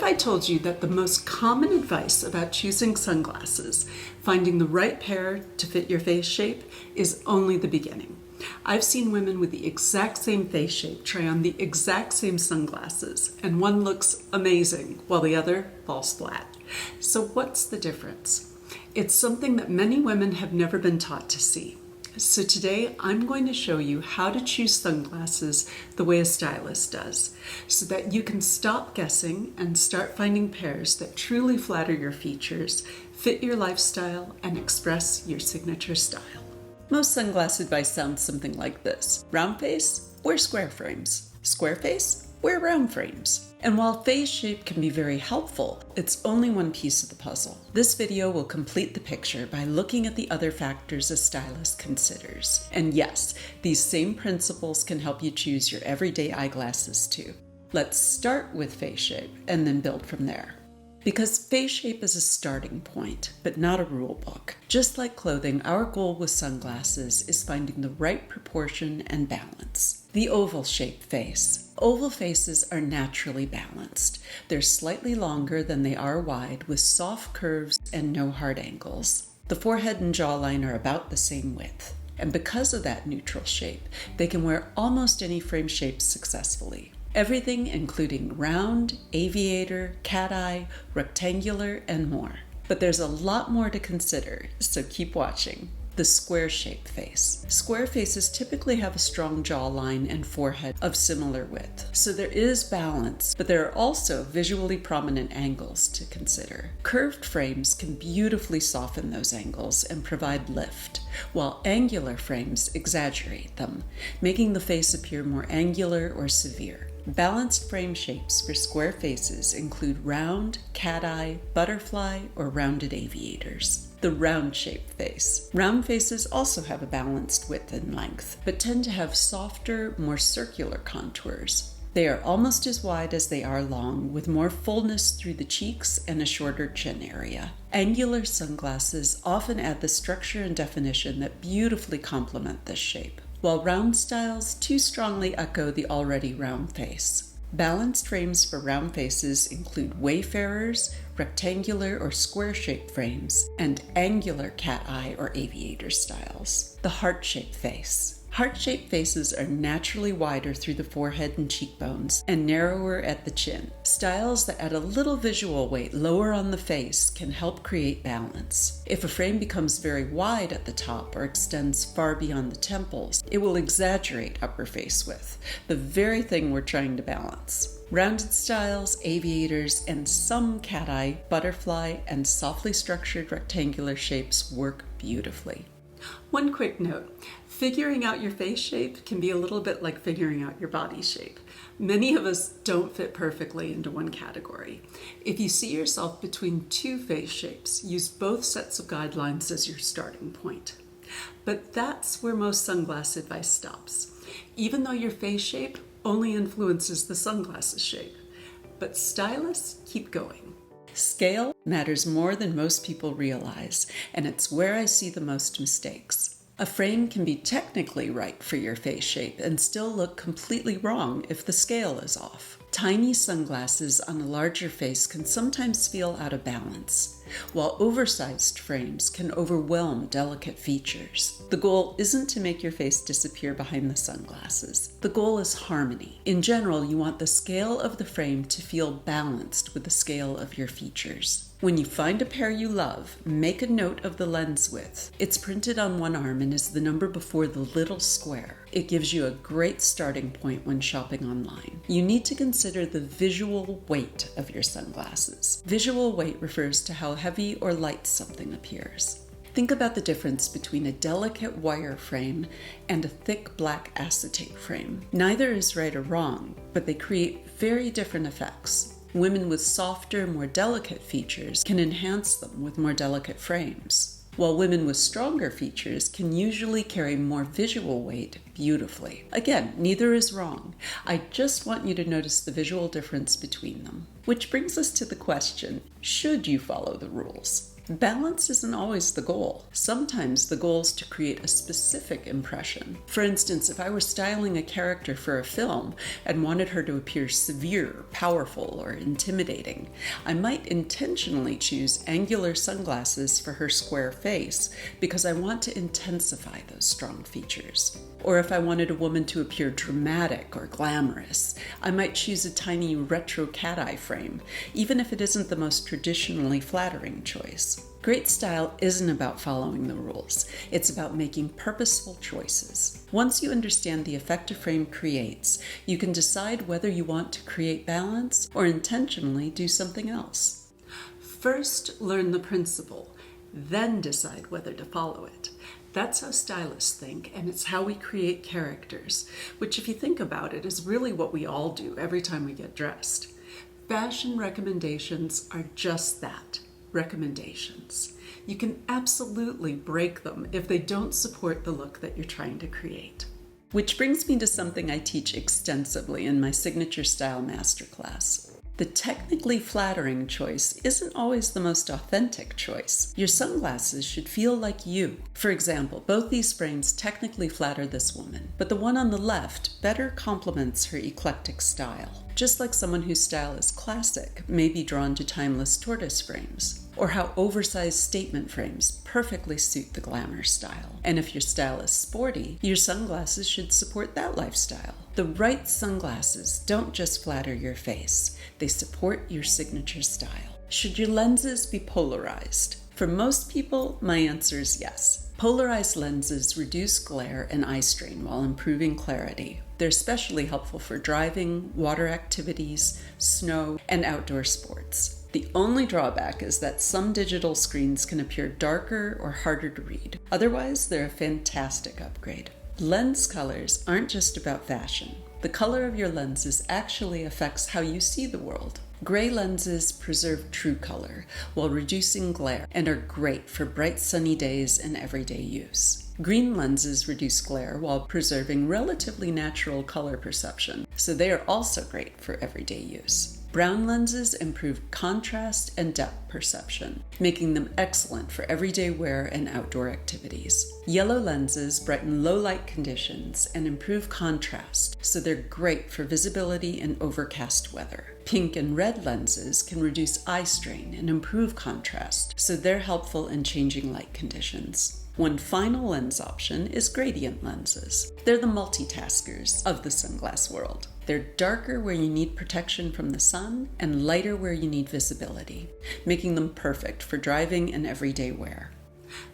I told you that the most common advice about choosing sunglasses, finding the right pair to fit your face shape, is only the beginning? I've seen women with the exact same face shape try on the exact same sunglasses, and one looks amazing while the other falls flat. So what's the difference? It's something that many women have never been taught to see. So today I'm going to show you how to choose sunglasses the way a stylist does, so that you can stop guessing and start finding pairs that truly flatter your features, fit your lifestyle, and express your signature style. Most sunglass advice sounds something like this. Round face, wear square frames. Square face, wear round frames. And while face shape can be very helpful, it's only one piece of the puzzle. This video will complete the picture by looking at the other factors a stylist considers. And yes, these same principles can help you choose your everyday eyeglasses too. Let's start with face shape and then build from there. Because face shape is a starting point, but not a rule book. Just like clothing, our goal with sunglasses is finding the right proportion and balance. The oval-shaped face. Oval faces are naturally balanced. They're slightly longer than they are wide, with soft curves and no hard angles. The forehead and jawline are about the same width. And because of that neutral shape, they can wear almost any frame shape successfully. Everything including round, aviator, cat eye, rectangular, and more. But there's a lot more to consider, so keep watching. The square-shaped face. Square faces typically have a strong jawline and forehead of similar width, so there is balance, but there are also visually prominent angles to consider. Curved frames can beautifully soften those angles and provide lift, while angular frames exaggerate them, making the face appear more angular or severe. Balanced frame shapes for square faces include round, cat eye, butterfly, or rounded aviators. The round-shaped face. Round faces also have a balanced width and length, but tend to have softer, more circular contours. They are almost as wide as they are long, with more fullness through the cheeks and a shorter chin area. Angular sunglasses often add the structure and definition that beautifully complement this shape, while round styles too strongly echo the already round face. Balanced frames for round faces include wayfarers, rectangular or square-shaped frames, and angular cat eye or aviator styles. The heart-shaped face. Heart-shaped faces are naturally wider through the forehead and cheekbones and narrower at the chin. Styles that add a little visual weight lower on the face can help create balance. If a frame becomes very wide at the top or extends far beyond the temples, it will exaggerate upper face width, the very thing we're trying to balance. Rounded styles, aviators, and some cat eye, butterfly, and softly structured rectangular shapes work beautifully. One quick note. Figuring out your face shape can be a little bit like figuring out your body shape. Many of us don't fit perfectly into one category. If you see yourself between two face shapes, use both sets of guidelines as your starting point. But that's where most sunglass advice stops, even though your face shape only influences the sunglasses shape. But stylists keep going. Scale matters more than most people realize, and it's where I see the most mistakes. A frame can be technically right for your face shape and still look completely wrong if the scale is off. Tiny sunglasses on a larger face can sometimes feel out of balance, while oversized frames can overwhelm delicate features. The goal isn't to make your face disappear behind the sunglasses. The goal is harmony. In general, you want the scale of the frame to feel balanced with the scale of your features. When you find a pair you love, make a note of the lens width. It's printed on one arm and is the number before the little square. It gives you a great starting point when shopping online. You need to consider the visual weight of your sunglasses. Visual weight refers to how heavy or light something appears. Think about the difference between a delicate wire frame and a thick black acetate frame. Neither is right or wrong, but they create very different effects. Women with softer, more delicate features can enhance them with more delicate frames, while women with stronger features can usually carry more visual weight beautifully. Again, neither is wrong. I just want you to notice the visual difference between them. Which brings us to the question, should you follow the rules? Balance isn't always the goal. Sometimes the goal is to create a specific impression. For instance, if I were styling a character for a film and wanted her to appear severe, powerful, or intimidating, I might intentionally choose angular sunglasses for her square face because I want to intensify those strong features. Or if I wanted a woman to appear dramatic or glamorous, I might choose a tiny retro cat eye frame, even if it isn't the most traditionally flattering choice. Great style isn't about following the rules. It's about making purposeful choices. Once you understand the effect a frame creates, you can decide whether you want to create balance or intentionally do something else. First, learn the principle, then decide whether to follow it. That's how stylists think, and it's how we create characters, which if you think about it is really what we all do every time we get dressed. Fashion recommendations are just that, recommendations. You can absolutely break them if they don't support the look that you're trying to create. Which brings me to something I teach extensively in my Signature Style Masterclass. The technically flattering choice isn't always the most authentic choice. Your sunglasses should feel like you. For example, both these frames technically flatter this woman, but the one on the left better complements her eclectic style. Just like someone whose style is classic may be drawn to timeless tortoise frames, or how oversized statement frames perfectly suit the glamour style. And if your style is sporty, your sunglasses should support that lifestyle. The right sunglasses don't just flatter your face, they support your signature style. Should your lenses be polarized? For most people, my answer is yes. Polarized lenses reduce glare and eye strain while improving clarity. They're especially helpful for driving, water activities, snow, and outdoor sports. The only drawback is that some digital screens can appear darker or harder to read. Otherwise, they're a fantastic upgrade. Lens colors aren't just about fashion. The color of your lenses actually affects how you see the world. Gray lenses preserve true color while reducing glare and are great for bright sunny days and everyday use. Green lenses reduce glare while preserving relatively natural color perception, so they are also great for everyday use. Brown lenses improve contrast and depth perception, making them excellent for everyday wear and outdoor activities. Yellow lenses brighten low light conditions and improve contrast, so they're great for visibility in overcast weather. Pink and red lenses can reduce eye strain and improve contrast, so they're helpful in changing light conditions. One final lens option is gradient lenses. They're the multitaskers of the sunglass world. They're darker where you need protection from the sun and lighter where you need visibility, making them perfect for driving and everyday wear.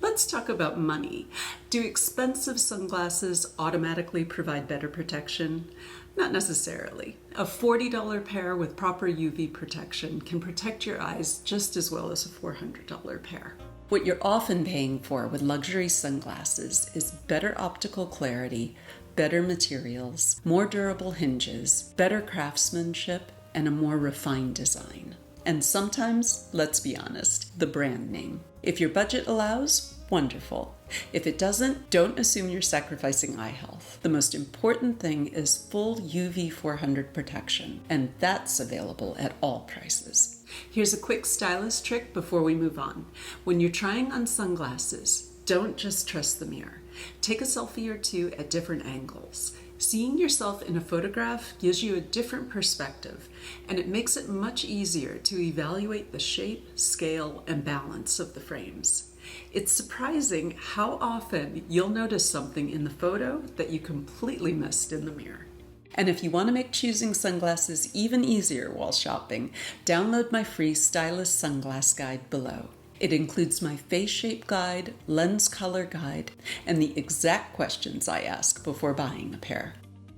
Let's talk about money. Do expensive sunglasses automatically provide better protection? Not necessarily. A $40 pair with proper UV protection can protect your eyes just as well as a $400 pair. What you're often paying for with luxury sunglasses is better optical clarity, better materials, more durable hinges, better craftsmanship, and a more refined design. And sometimes, let's be honest, the brand name. If your budget allows, wonderful. If it doesn't, don't assume you're sacrificing eye health. The most important thing is full UV 400 protection, and that's available at all prices. Here's a quick stylist trick before we move on. When you're trying on sunglasses, don't just trust the mirror. Take a selfie or two at different angles. Seeing yourself in a photograph gives you a different perspective, and it makes it much easier to evaluate the shape, scale, and balance of the frames. It's surprising how often you'll notice something in the photo that you completely missed in the mirror. And if you want to make choosing sunglasses even easier while shopping, download my free Stylist Sunglass Guide below. It includes my face shape guide, lens color guide, and the exact questions I ask before buying a pair.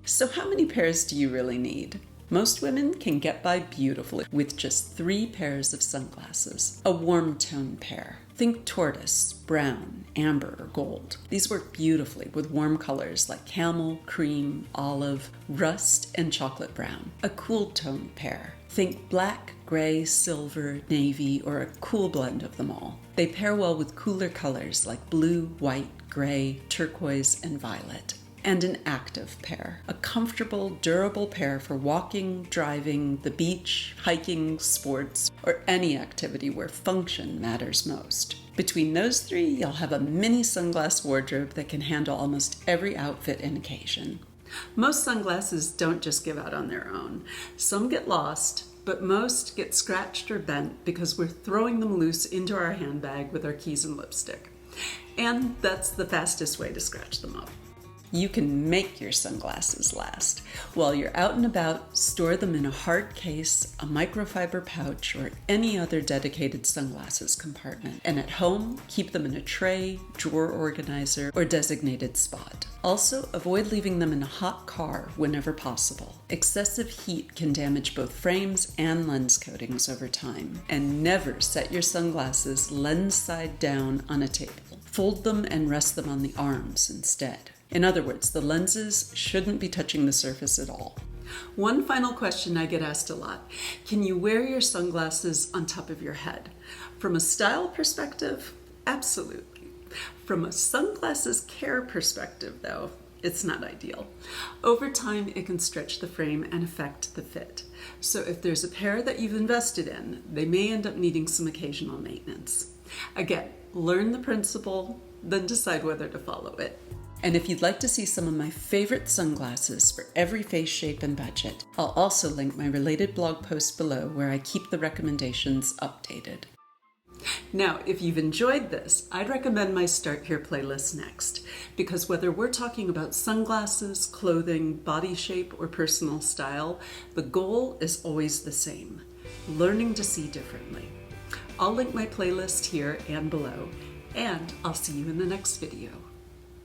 So how many pairs do you really need? Most women can get by beautifully with just 3 pairs of sunglasses. A warm tone pair. Think tortoise, brown, amber, or gold. These work beautifully with warm colors like camel, cream, olive, rust, and chocolate brown. A cool tone pair. Think black, gray, silver, navy, or a cool blend of them all. They pair well with cooler colors like blue, white, gray, turquoise, and violet. and an active pair. A comfortable, durable pair for walking, driving, the beach, hiking, sports, or any activity where function matters most. Between those three, you'll have a mini sunglass wardrobe that can handle almost every outfit and occasion. Most sunglasses don't just give out on their own. Some get lost, but most get scratched or bent because we're throwing them loose into our handbag with our keys and lipstick. And that's the fastest way to scratch them up. You can make your sunglasses last. While you're out and about, store them in a hard case, a microfiber pouch, or any other dedicated sunglasses compartment. And at home, keep them in a tray, drawer organizer, or designated spot. Also, avoid leaving them in a hot car whenever possible. Excessive heat can damage both frames and lens coatings over time. And never set your sunglasses lens side down on a table. Fold them and rest them on the arms instead. In other words, the lenses shouldn't be touching the surface at all. One final question I get asked a lot. Can you wear your sunglasses on top of your head? From a style perspective, absolutely. From a sunglasses care perspective, though, it's not ideal. Over time, it can stretch the frame and affect the fit. So if there's a pair that you've invested in, they may end up needing some occasional maintenance. Again, learn the principle, then decide whether to follow it. And if you'd like to see some of my favorite sunglasses for every face shape and budget, I'll also link my related blog posts below where I keep the recommendations updated. Now, if you've enjoyed this, I'd recommend my Start Here playlist next, because whether we're talking about sunglasses, clothing, body shape, or personal style, the goal is always the same: learning to see differently. I'll link my playlist here and below, and I'll see you in the next video.